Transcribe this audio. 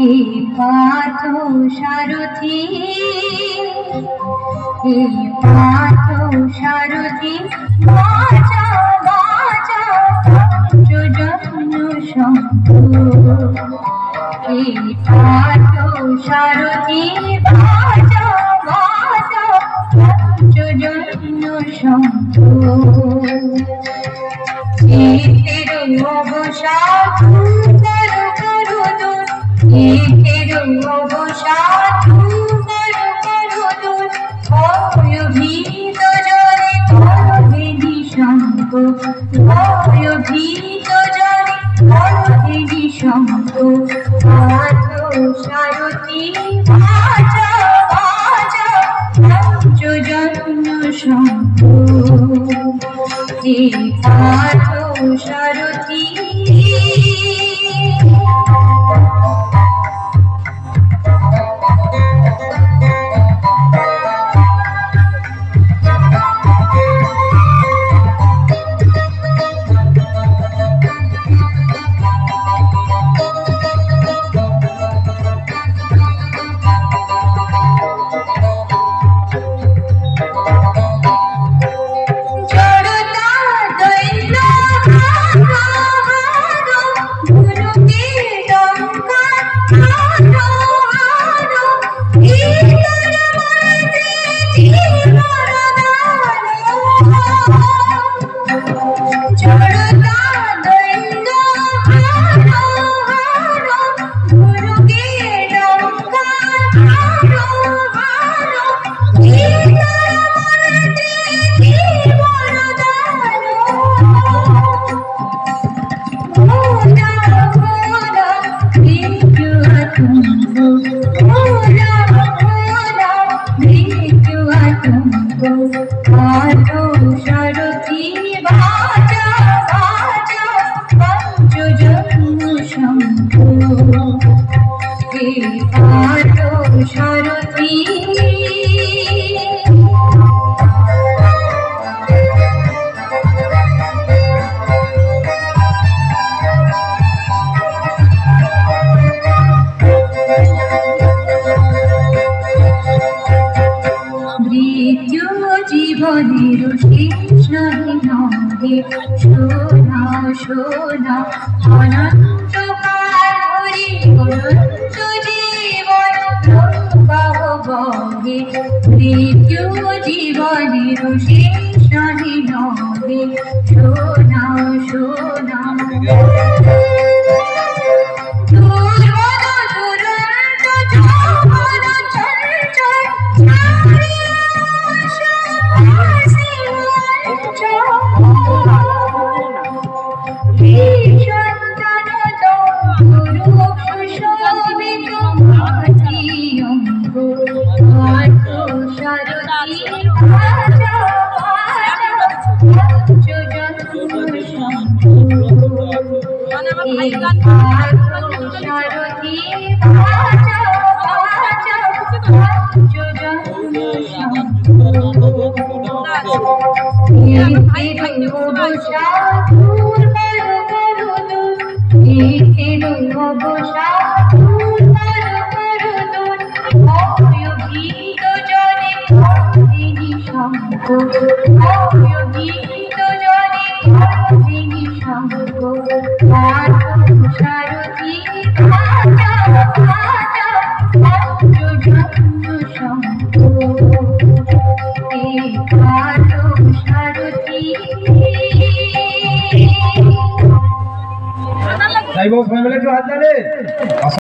হে পার্থ সারথি, হে পার্থ সারথি, বাঁচা বাঁচা পঞ্চজন্য শম্ভু। হে পার্থ সারথি, বাঁচা বাঁচা পঞ্চজন্য শম্ভু। একের অবসাদ করো করো দূর, একের অবসাদ করো করো দূর, ভয়ভীত জনে করবে নিঃসঙ্গ, ভয়ভীত জনে করবে নিঃসঙ্গ। পার্থ সারথি, বাঁচা বাঁচা পঞ্চজন্য শম্ভু। হে পার্থ সারথি, পার্থ সারথি, বাঁচা বাঁচা পঞ্চজন্য শম্ভু। হে পার্থ সারথি, মৃত্যু জীবনের শেষ নহে নহে, শোনা শোনা অনন্তকাল ধরে অনন্ত জীবন প্রবাহ বহে। মৃত্যু জীবনের শেষ নহে নহে, শোনা শোনা সারথি, বাঁচা বাঁচা পঞ্চজন্য শম্ভু। একের অবসাদ করো করো দূর, একের অবসাদ করো করো দূর, ভয়ভীত জনে করবে নিঃসঙ্গ, ভয়ভীত জনে করবে নিঃসঙ্গ। পার্থ সারথি, বাঁচা বাঁচা পঞ্চজন্য শম্ভু। হে পার্থ সারথি। যাইব ফ্যামিলি একটু হাত তালে।